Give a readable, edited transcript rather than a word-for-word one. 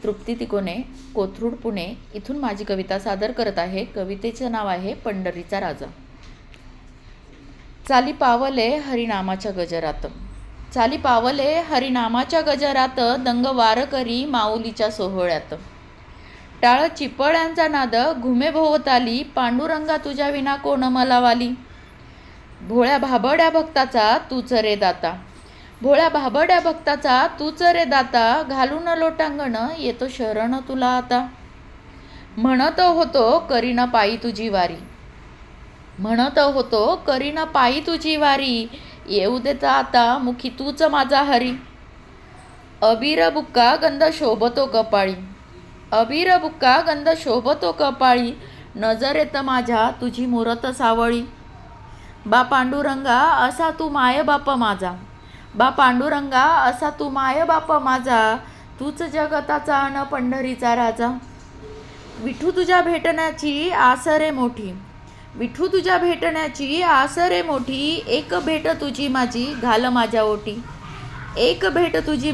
तृप्ती तिकोने, कोथरूड, पुणे इथून माझी कविता सादर करत आहे. कवितेचं नाव आहे पंढरीचा राजा. चाली पावले हरिनामाच्या गजरात, चाली पावले हरिनामाच्या गजरात, दंग वारकरी माऊलीच्या सोहळ्यात. टाळ चिपळ्यांचा नाद घुमे भोवताली, पांडुरंगा तुझ्या विना कोण मला वाली. भोळ्या भाबड्या भक्ताचा तूच रे दाता, भोळ्या भाबड्या भक्ताचा तूच रे दाता, घालून लोटांगण येतो शरण तुला आता. म्हणत होतो करीन पायी तुझी वारी, म्हणत होतो करीन पायी तुझी वारी, येऊ देता आता मुखी तूच माझा हरी. अबीर बुक्का गंध शोभतो कपाळी, अबीर बुक्का गंध शोभतो कपाळी, नजरेत माझ्या तुझी मूरत सावळी. बा पांडुरंगा असा तू माय बाप माझा, बा पांडुरंगा असा तू माय बाप माझा, तूच जगताचा अन पंढरीचा राजा. विठू तुझ्या भेटण्याची आस रे मोठी, विठू तुझ्या भेटण्याची आस रे मोठी, एक भेट तुझी माझी घाल माझ्या ओटी, एक भेट तुझी